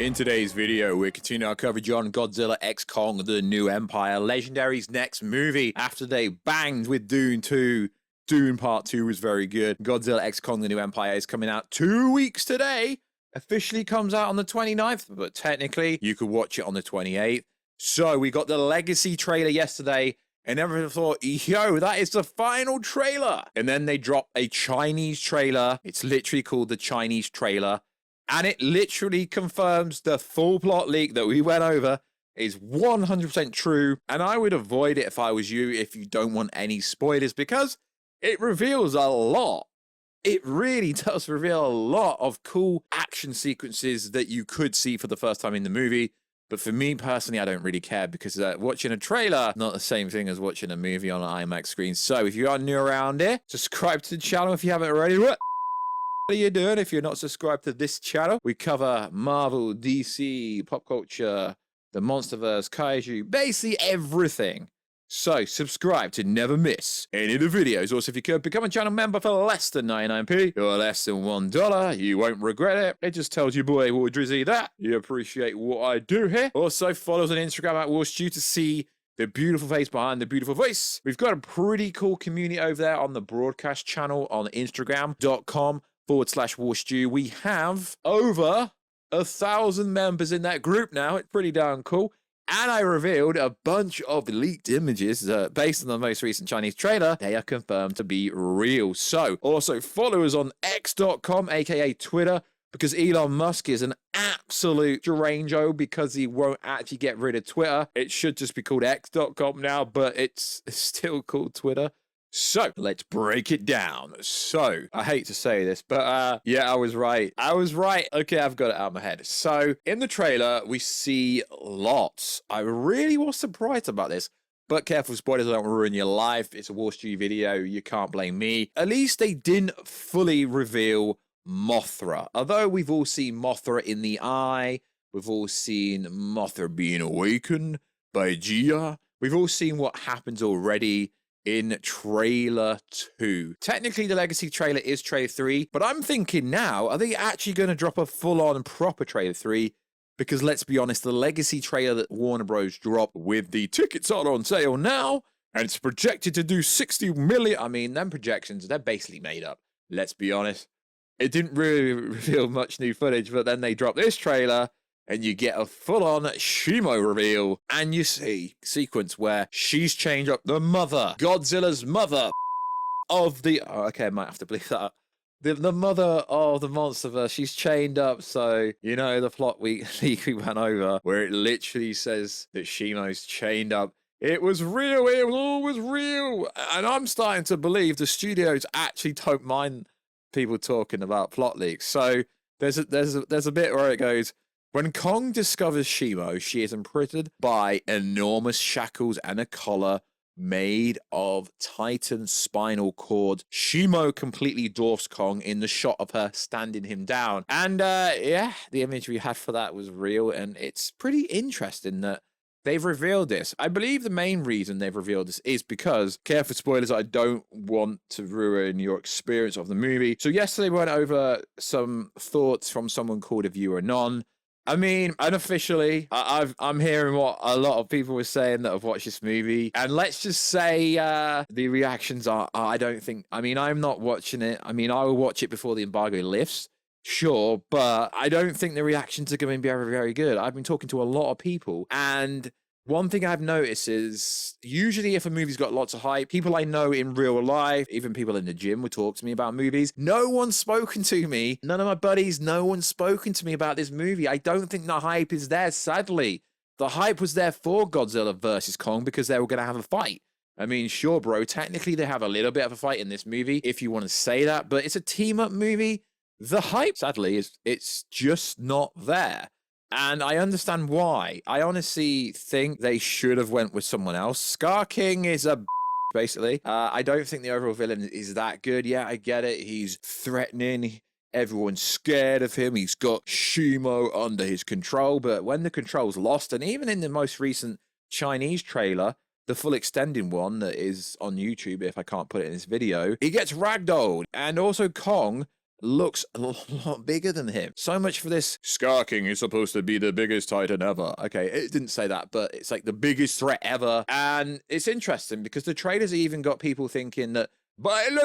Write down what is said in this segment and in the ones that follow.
In today's video, we're continuing our coverage on Godzilla X Kong, The New Empire, Legendary's next movie after they banged with Dune 2. Dune Part 2 was very good. Godzilla X Kong, The New Empire is coming out 2 weeks today. Officially comes out on the 29th, but technically you could watch it on the 28th. So we got the Legacy trailer yesterday, and everyone thought, yo, that is the final trailer. And then they dropped a Chinese trailer. It's literally called the Chinese trailer. And it literally confirms the full plot leak that we went over is 100% true. And I would avoid it if I was you, if you don't want any spoilers, because it reveals a lot. It really does reveal a lot of cool action sequences that you could see for the first time in the movie. But for me personally, I don't really care because watching a trailer, not the same thing as watching a movie on an IMAX screen. So if you are new around here, subscribe to the channel if you haven't already. What are you doing if you're not subscribed to this channel? We cover Marvel, DC, pop culture, the MonsterVerse, Kaiju, basically everything. So subscribe to never miss any of the videos. Also, if you could, become a channel member for less than 99p or less than $1. You won't regret it. It just tells you, boy, War Drizzy, that you appreciate what I do here. Also, follow us on Instagram at Warstu to see the beautiful face behind the beautiful voice. We've got a pretty cool community over there on the broadcast channel on Instagram.com/Warstu. We have over 1,000 members in that group now. It's pretty darn cool. And I revealed a bunch of leaked images based on the most recent Chinese trailer. They are confirmed to be real. So also follow us on x.com, aka Twitter, because Elon Musk is an absolute derango because he won't actually get rid of Twitter. It should just be called x.com now, but it's still called Twitter. So let's break it down. So I hate to say this, but yeah, I was right. Okay, I've got it out of my head. So in the trailer, we see lots. I really was surprised about this, but careful, spoilers don't ruin your life. It's a Warstu video. You can't blame me. At least they didn't fully reveal Mothra. Although we've all seen Mothra in the eye. We've all seen Mothra being awakened by Gia. We've all seen what happens already in trailer 2. Technically, the Legacy trailer is trailer 3, but I'm thinking now, are they actually going to drop a full-on proper trailer 3? Because let's be honest, the Legacy trailer that Warner Bros. Dropped with the tickets are on sale now, and it's projected to do 60 million. I mean, them projections, they're basically made up. Let's be honest. It didn't really reveal much new footage, but then they dropped this trailer, and you get a full-on Shimo reveal, and you see a sequence where she's changed up the mother, Godzilla's mother of the... Oh, okay, I might have to believe that. The mother of the MonsterVerse, she's chained up, so, you know, the plot leak we went over, where it literally says that Shimo's chained up. It was real, it was always real, and I'm starting to believe the studios actually don't mind people talking about plot leaks. So there's a bit where it goes, when Kong discovers Shimo, she is imprisoned by enormous shackles and a collar made of Titan spinal cord. Shimo completely dwarfs Kong in the shot of her standing him down. And yeah, the image we had for that was real, and it's pretty interesting that they've revealed this. I believe the main reason they've revealed this is because, careful spoilers, I don't want to ruin your experience of the movie. So yesterday we went over some thoughts from someone called A Viewer Anon. I mean, unofficially, I'm hearing what a lot of people were saying that have watched this movie. And let's just say the reactions are, I don't think, I mean, I'm not watching it. I mean, I will watch it before the embargo lifts, sure. But I don't think the reactions are going to be very, very good. I've been talking to a lot of people. And one thing I've noticed is usually if a movie's got lots of hype, people I know in real life, even people in the gym would talk to me about movies. No one's spoken to me. None of my buddies, no one's spoken to me about this movie. I don't think the hype is there, sadly. The hype was there for Godzilla vs. Kong because they were going to have a fight. I mean, sure, bro, technically they have a little bit of a fight in this movie, if you want to say that, but it's a team-up movie. The hype, sadly, it's just not there. And I understand why. I honestly think they should have went with someone else. Scar King is a basically. I don't think the overall villain is that good. Yeah, I get it. He's threatening. Everyone's scared of him. He's got Shimo under his control. But when the control's lost, and even in the most recent Chinese trailer, the full extended one that is on YouTube, if I can't put it in this video, he gets ragdolled. And also Kong looks a lot bigger than him. So much for this. Scar King is supposed to be the biggest Titan ever. Okay, it didn't say that, but it's like the biggest threat ever. And it's interesting because the trailers even got people thinking that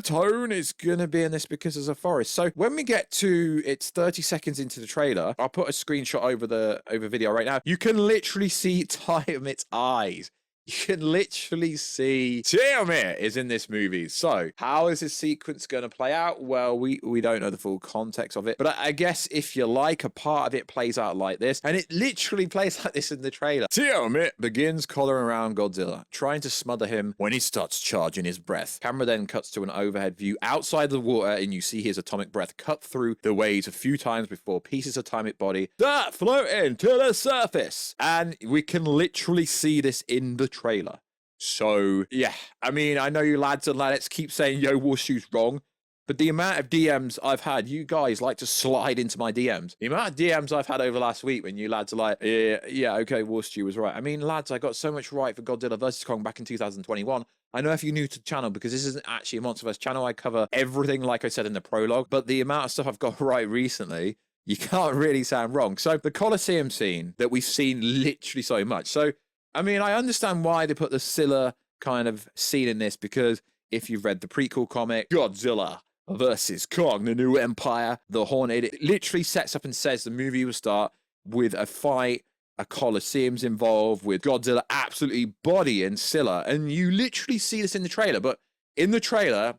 Tone is gonna be in this because there's a forest. So when we get to it's 30 seconds into the trailer, I'll put a screenshot over video right now. You can literally see TIAMUT's eyes. You can literally see TIAMUT is in this movie. So how is this sequence going to play out? Well, we don't know the full context of it. But I guess if you like, a part of it plays out like this. And it literally plays like this in the trailer. TIAMUT begins collaring around Godzilla, trying to smother him when he starts charging his breath. Camera then cuts to an overhead view outside the water, and you see his atomic breath cut through the waves a few times before pieces of TIAMUT body start floating to the surface. And we can literally see this in the trailer. So yeah, I mean, I know you lads and ladettes keep saying yo, Warstu's wrong, but the amount of DMs I've had, you guys like to slide into my DMs. The amount of DMs I've had over last week when you lads are like, yeah, okay, Warstu was right. I mean, lads, I got so much right for Godzilla vs Kong back in 2021. I know if you're new to the channel, because this isn't actually a MonsterVerse channel, I cover everything like I said in the prologue, but the amount of stuff I've got right recently, you can't really sound wrong. So the Coliseum scene that we've seen literally so much. So I mean, I understand why they put the SCYLLA kind of scene in this, because if you've read the prequel comic, Godzilla vs Kong, the New Empire, the Haunted, it literally sets up and says the movie will start with a fight, a Coliseum's involved, with Godzilla absolutely bodying SCYLLA. And you literally see this in the trailer, but in the trailer,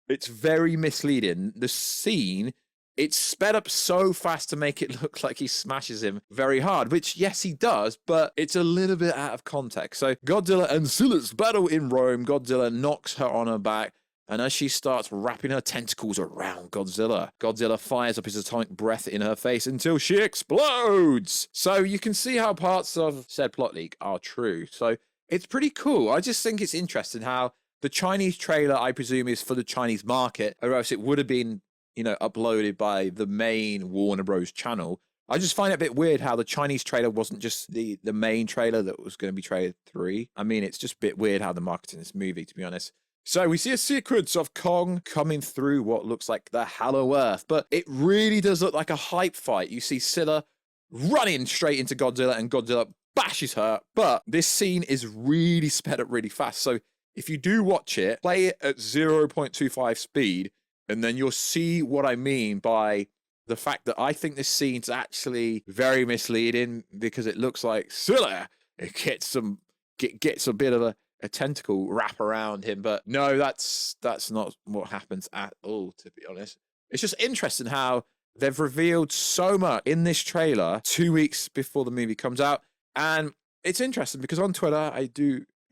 it's very misleading. The scene, it's sped up so fast to make it look like he smashes him very hard, which, yes, he does, but it's a little bit out of context. So Godzilla and SCYLLA's battle in Rome. Godzilla knocks her on her back, and as she starts wrapping her tentacles around Godzilla, Godzilla fires up his atomic breath in her face until she explodes. So you can see how parts of said plot leak are true. So it's pretty cool. I just think it's interesting how the Chinese trailer, I presume, is for the Chinese market, or else it would have been, you know, uploaded by the main Warner Bros. Channel. I just find it a bit weird how the Chinese trailer wasn't just the main trailer that was going to be trailer 3. I mean, it's just a bit weird how they're marketing this movie, to be honest. So we see a sequence of Kong coming through what looks like the Hollow Earth, but it really does look like a hype fight. You see SCYLLA running straight into Godzilla, and Godzilla bashes her, but this scene is really sped up really fast. So if you do watch it, play it at 0.25 speed, and then you'll see what I mean by the fact that I think this scene's actually very misleading, because it looks like SCYLLA gets a bit of a tentacle wrap around him. But no, that's not what happens at all, to be honest. It's just interesting how they've revealed so much in this trailer 2 weeks before the movie comes out. And it's interesting because on Twitter, I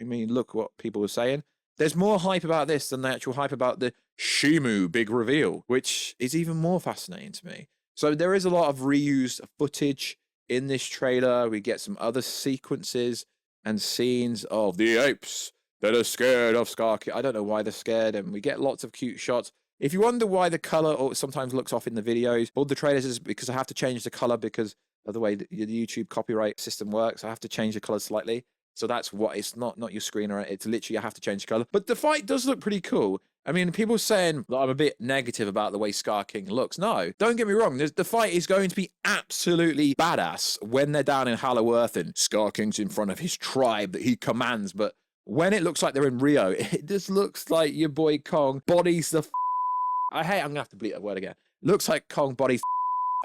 mean, look what people were saying. There's more hype about this than the actual hype about the Shimu big reveal, which is even more fascinating to me. So there is a lot of reused footage in this trailer. We get some other sequences and scenes of the apes that are scared of Scar King. I don't know why they're scared, and we get lots of cute shots. If you wonder why the color sometimes looks off in the videos or the trailers, is because I have to change the color because of the way the YouTube copyright system works. I have to change the color slightly. So that's what, it's not your screen, or it's literally I have to change the color. But the fight does look pretty cool. I mean, people saying that I'm a bit negative about the way Scar King looks. No, don't get me wrong. The fight is going to be absolutely badass when they're down in Hollow Earth and Scar King's in front of his tribe that he commands. But when it looks like they're in Rio, it just looks like your boy Kong bodies the I'm going to have to bleep that word again. Looks like Kong bodies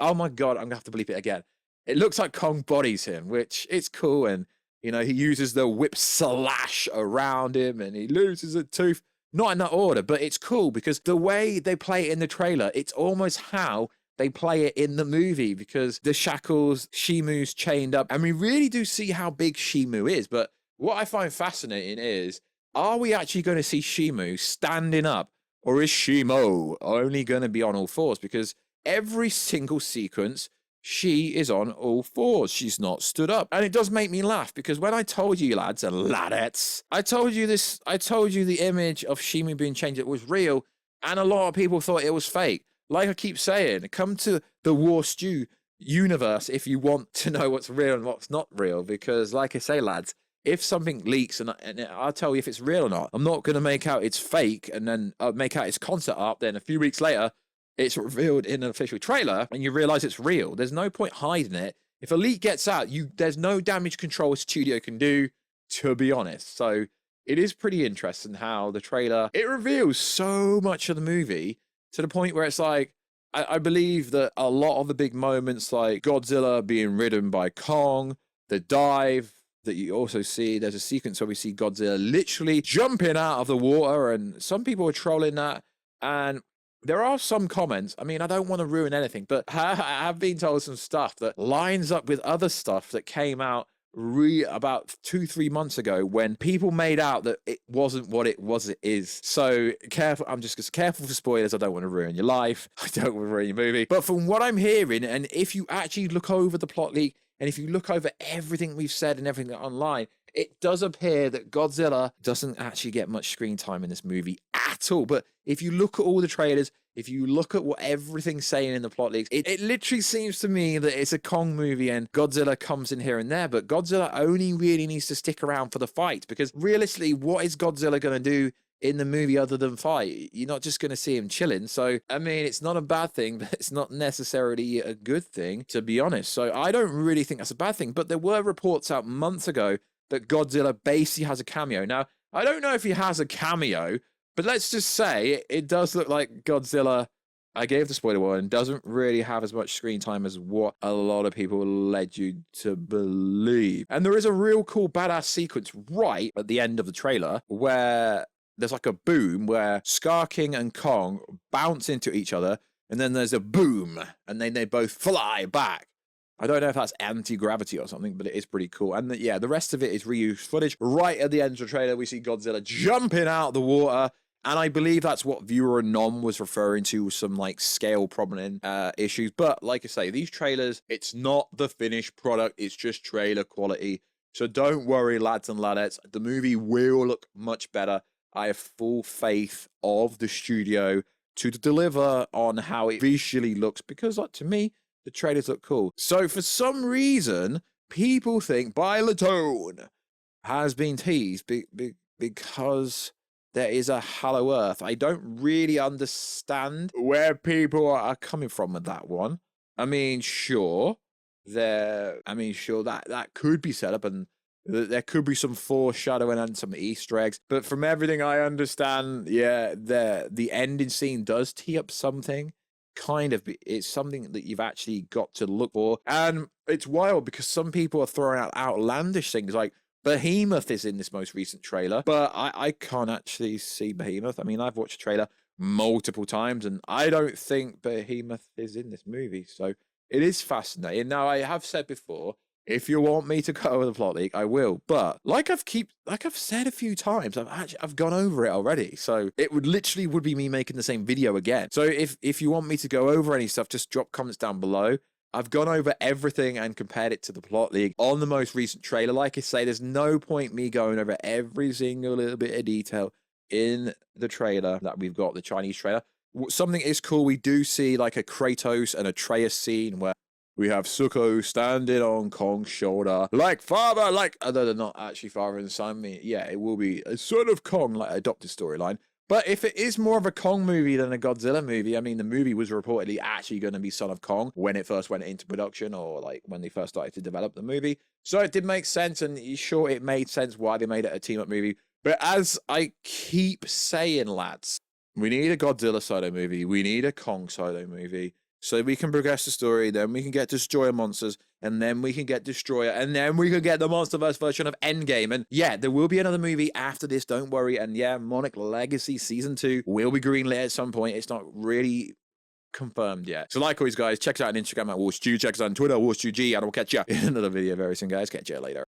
oh my God, I'm going to have to bleep it again. It looks like Kong bodies him, which it's cool. And you know, he uses the whip slash around him and he loses a tooth. Not in that order, but it's cool because the way they play it in the trailer, it's almost how they play it in the movie, because the shackles, Shimu's chained up, and we really do see how big Shimu is. But what I find fascinating is, are we actually going to see Shimu standing up, or is Shimo only going to be on all fours? Because every single sequence, she is on all fours. She's not stood up. And it does make me laugh, because when I told you, lads and ladettes, I told you the image of Shimu being changed, it was real, and a lot of people thought it was fake. Like I keep saying, come to the Warstu universe if you want to know what's real and what's not real, because like I say, lads, if something leaks and I'll tell you if it's real or not, I'm not going to make out it's fake and then make out it's concept art, then a few weeks later, it's revealed in an official trailer and you realize it's real. There's no point hiding it. If a leak gets out, there's no damage control a studio can do, to be honest. So it is pretty interesting how the trailer, it reveals so much of the movie to the point where it's like, I believe that a lot of the big moments, like Godzilla being ridden by Kong, the dive that you also see, there's a sequence where we see Godzilla literally jumping out of the water, and some people are trolling that. And there are some comments, I mean, I don't want to ruin anything, but I have been told some stuff that lines up with other stuff that came out about 2-3 months ago when people made out that it wasn't what it is. So careful, I'm just careful for spoilers. I don't want to ruin your life. I don't want to ruin your movie. But from what I'm hearing, and if you actually look over the plot leak, and if you look over everything we've said and everything online, it does appear that Godzilla doesn't actually get much screen time in this movie at all. But if you look at all the trailers, if you look at what everything's saying in the plot leaks, it literally seems to me that it's a Kong movie and Godzilla comes in here and there, but Godzilla only really needs to stick around for the fight, because realistically, what is Godzilla going to do in the movie other than fight? You're not just going to see him chilling. So, I mean, it's not a bad thing, but it's not necessarily a good thing, to be honest. So I don't really think that's a bad thing, but there were reports out months ago that Godzilla basically has a cameo. Now, I don't know if he has a cameo, but let's just say it does look like Godzilla, I gave the spoiler warning, doesn't really have as much screen time as what a lot of people led you to believe. And there is a real cool badass sequence right at the end of the trailer where there's like a boom where Scar King and Kong bounce into each other, and then there's a boom, and then they both fly back. I don't know if that's anti-gravity or something, but it is pretty cool. And yeah, the rest of it is reused footage. Right at the end of the trailer, we see Godzilla jumping out of the water. And I believe that's what Viewer Anon was referring to, with some like scale problem issues. But like I say, these trailers, it's not the finished product. It's just trailer quality. So don't worry, lads and ladettes. The movie will look much better. I have full faith of the studio to deliver on how it visually looks, because like, to me, the trailers look cool. So for some reason, people think Bilatone has been teased because there is a Hollow Earth. I don't really understand where people are coming from with that one. I mean, sure, that could be set up, and there could be some foreshadowing and some Easter eggs. But from everything I understand, yeah, the ending scene does tee up something. Kind of, it's something that you've actually got to look for. And it's wild because some people are throwing out outlandish things like Behemoth is in this most recent trailer, but I can't actually see Behemoth. I mean, I've watched the trailer multiple times and I don't think Behemoth is in this movie. So it is fascinating. Now, I have said before, if you want me to go over the plot leak, I will. But like I've said a few times, I've gone over it already. So it would be me making the same video again. So if you want me to go over any stuff, just drop comments down below. I've gone over everything and compared it to the plot leak on the most recent trailer. Like I say, there's no point me going over every single little bit of detail in the trailer that we've got, the Chinese trailer. Something is cool. We do see like a Kratos and Atreus scene where we have Zuko standing on Kong's shoulder, like father, like, although they're not actually father and son. I mean, yeah, it will be a son of Kong, like adopted storyline. But if it is more of a Kong movie than a Godzilla movie, I mean, the movie was reportedly actually going to be Son of Kong when it first went into production, or like when they first started to develop the movie. So it did make sense, and sure, it made sense why they made it a team-up movie. But as I keep saying, lads, we need a Godzilla solo movie. We need a Kong solo movie. So we can progress the story, then we can get Destroyer monsters, and then we can get Destroyer, and then we can get the MonsterVerse version of Endgame. And yeah, there will be another movie after this, don't worry. And yeah, Monarch Legacy Season 2 will be greenlit at some point. It's not really confirmed yet. So like always, guys, check us out on Instagram at Warstu, check us out on Twitter, WarstuG, and I'll catch you in another video very soon, guys. Catch you later.